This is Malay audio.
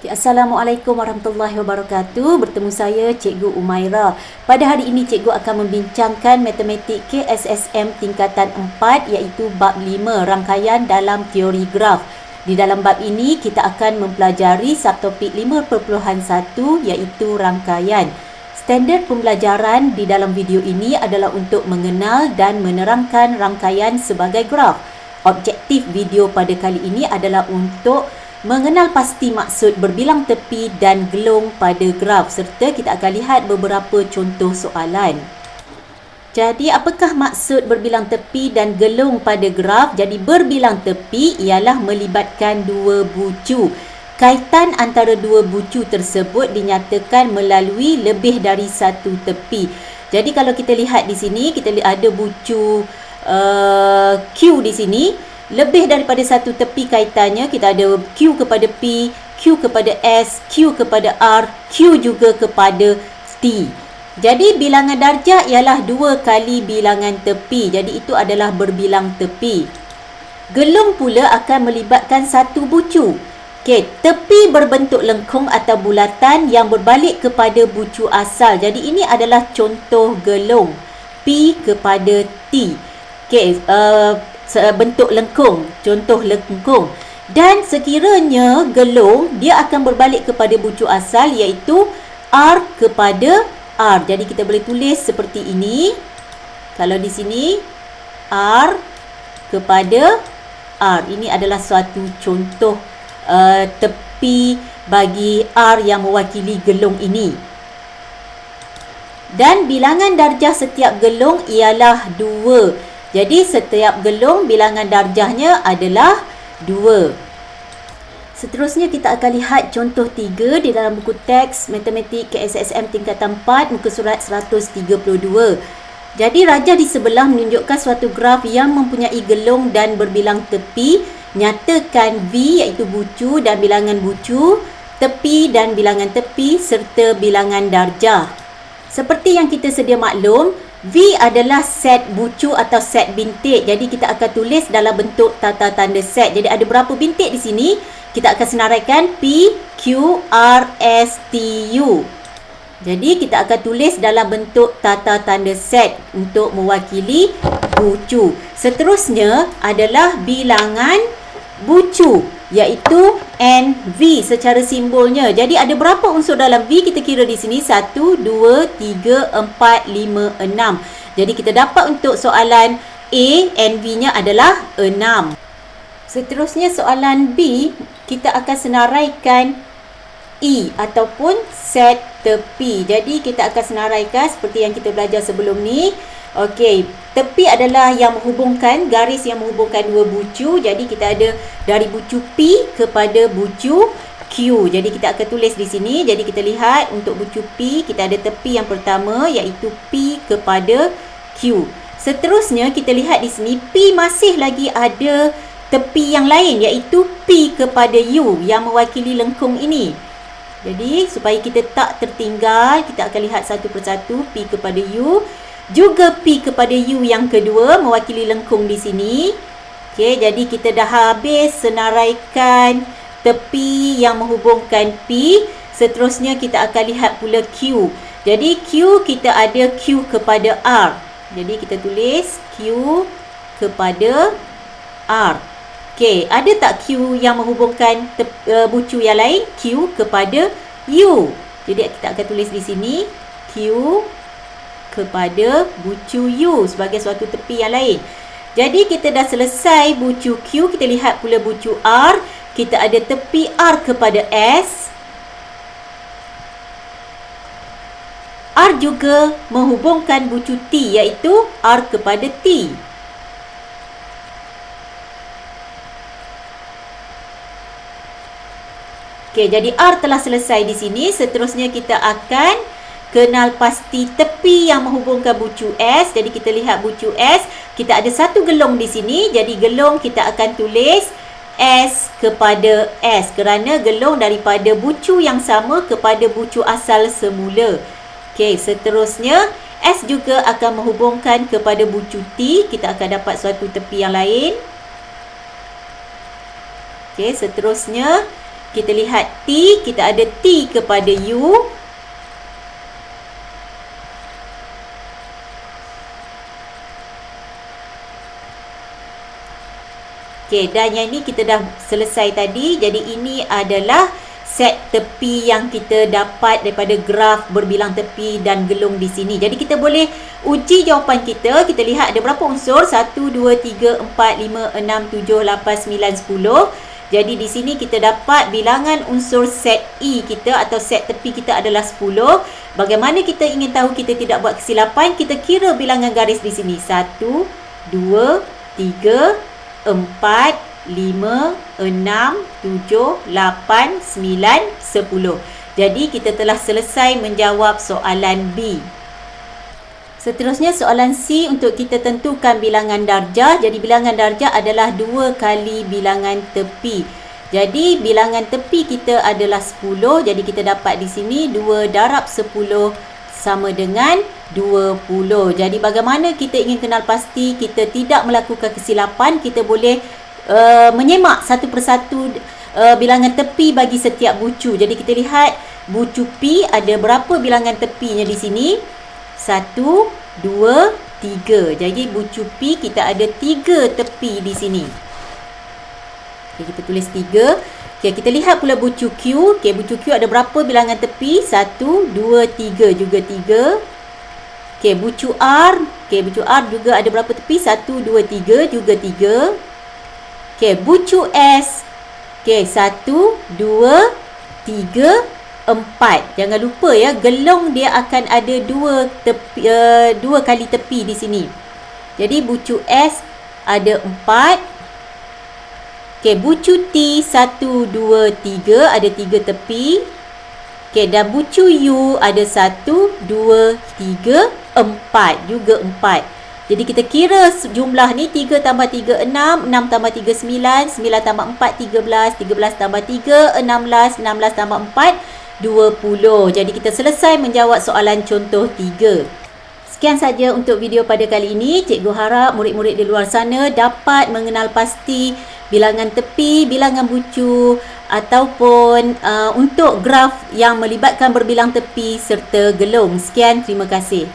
Assalamualaikum warahmatullahi wabarakatuh. Bertemu saya Cikgu Umaira. Pada hari ini cikgu akan membincangkan matematik KSSM tingkatan 4 iaitu bab 5 rangkaian dalam teori graf. Di dalam bab ini kita akan mempelajari subtopik 5.1 iaitu rangkaian. Standard pembelajaran di dalam video ini adalah untuk mengenal dan menerangkan rangkaian sebagai graf. Objektif video pada kali ini adalah untuk mengenal pasti maksud berbilang tepi dan gelung pada graf serta kita akan lihat beberapa contoh soalan. Jadi apakah maksud berbilang tepi dan gelung pada graf? Jadi berbilang tepi ialah melibatkan dua bucu. Kaitan antara dua bucu tersebut dinyatakan melalui lebih dari satu tepi. Jadi kalau kita lihat di sini, kita lihat ada bucu Q di sini. Lebih daripada satu tepi kaitannya, kita ada Q kepada P, Q kepada S, Q kepada R, Q juga kepada T. Jadi bilangan darjah ialah 2 kali bilangan tepi. Jadi itu adalah berbilang tepi. Gelung pula akan melibatkan satu bucu. Okey, tepi berbentuk lengkung atau bulatan yang berbalik kepada bucu asal. Jadi ini adalah contoh gelung. P kepada T. Okey, bentuk lengkung, contoh lengkung. Dan sekiranya gelung, dia akan berbalik kepada bucu asal iaitu R kepada R. Jadi kita boleh tulis seperti ini. Kalau di sini R kepada R. Ini adalah suatu contoh tepi bagi R yang mewakili gelung ini. Dan bilangan darjah setiap gelung ialah 2. Jadi setiap gelung bilangan darjahnya adalah 2. Seterusnya kita akan lihat contoh 3 di dalam buku teks Matematik KSSM tingkatan 4 muka surat 132. Jadi rajah di sebelah menunjukkan suatu graf yang mempunyai gelung dan berbilang tepi. Nyatakan V iaitu bucu dan bilangan bucu, tepi dan bilangan tepi serta bilangan darjah. Seperti yang kita sedia maklum, V adalah set bucu atau set bintik. Jadi kita akan tulis dalam bentuk tata tanda set. Jadi ada berapa bintik di sini? Kita akan senaraikan P, Q, R, S, T, U. Jadi kita akan tulis dalam bentuk tata tanda set untuk mewakili bucu. Seterusnya adalah bilangan bucu iaitu NV secara simbolnya. Jadi ada berapa unsur dalam V? Kita kira di sini 1, 2, 3, 4, 5, 6. Jadi kita dapat untuk soalan A, NV-nya adalah 6. Seterusnya soalan B, kita akan senaraikan E ataupun set tepi. Jadi kita akan senaraikan seperti yang kita belajar sebelum ni. Okey, tepi adalah yang menghubungkan, garis yang menghubungkan dua bucu. Jadi kita ada dari bucu P kepada bucu Q. Jadi kita akan tulis di sini. Jadi kita lihat untuk bucu P, kita ada tepi yang pertama iaitu P kepada Q. Seterusnya kita lihat di sini P masih lagi ada tepi yang lain iaitu P kepada U yang mewakili lengkung ini. Jadi supaya kita tak tertinggal, kita akan lihat satu persatu P kepada U. Juga P kepada U yang kedua mewakili lengkung di sini. Okey, jadi kita dah habis senaraikan tepi yang menghubungkan P. Seterusnya kita akan lihat pula Q. Jadi Q kita ada Q kepada R. Jadi kita tulis Q kepada R. Okey, ada tak Q yang menghubungkan bucu yang lain? Q kepada U. Jadi kita akan tulis di sini Q kepada bucu U sebagai suatu tepi yang lain. Jadi kita dah selesai bucu Q, kita lihat pula bucu R. Kita ada tepi R kepada S. R juga menghubungkan bucu T iaitu R kepada T. Okey, jadi R telah selesai di sini. Seterusnya kita akan kenal pasti tepi yang menghubungkan bucu S. Jadi kita lihat bucu S, kita ada satu gelung di sini. Jadi gelung kita akan tulis S kepada S kerana gelung daripada bucu yang sama kepada bucu asal semula. Okey, seterusnya S juga akan menghubungkan kepada bucu T. Kita akan dapat suatu tepi yang lain. Okey, seterusnya Kita lihat T, kita ada T kepada U. Okey, dan yang ni kita dah selesai tadi. Jadi ini adalah set tepi yang kita dapat daripada graf berbilang tepi dan gelung di sini. Jadi kita boleh uji jawapan kita. Kita lihat ada berapa unsur? 1, 2, 3, 4, 5, 6, 7, 8, 9, 10. Jadi di sini kita dapat bilangan unsur set E kita atau set tepi kita adalah 10. Bagaimana kita ingin tahu kita tidak buat kesilapan? Kita kira bilangan garis di sini. 1, 2, 3, 4, 5, 6, 7, 8, 9, 10. Jadi kita telah selesai menjawab soalan B. Seterusnya soalan C untuk kita tentukan bilangan darjah. Jadi bilangan darjah adalah 2 kali bilangan tepi. Jadi bilangan tepi kita adalah 10. Jadi kita dapat di sini 2 darab 10 sama dengan 20. Jadi bagaimana kita ingin kenal pasti kita tidak melakukan kesilapan, kita boleh menyemak satu persatu bilangan tepi bagi setiap bucu. Jadi kita lihat bucu P ada berapa bilangan tepinya di sini? 1, 2, 3. Jadi bucu P kita ada 3 tepi di sini. Okay, kita tulis 3. Okay, kita lihat pula bucu Q. Okay, bucu Q ada berapa bilangan tepi? 1, 2, 3 juga 3. Okay, bucu R. Okay, bucu R juga ada berapa tepi? 1, 2, 3 juga 3. Okay, bucu S. Okay, 1, 2, 3, 4. Jangan lupa ya, gelung dia akan ada 2 kali tepi di sini. Jadi bucu S ada 4. Okey, bucu T 1, 2, 3 ada 3 tepi. Okey, dan bucu U ada 1, 2, 3, 4 juga 4. Jadi kita kira jumlah ni 3 tambah 3 6, 6 tambah 3 9, 9 tambah 4 13, 13 tambah 3 16, 16 tambah 4 20. Jadi kita selesai menjawab soalan contoh 3. Sekian saja untuk video pada kali ini. Cikgu harap murid-murid di luar sana dapat mengenal pasti bilangan tepi, bilangan bucu ataupun untuk graf yang melibatkan berbilang tepi serta gelung. Sekian, terima kasih.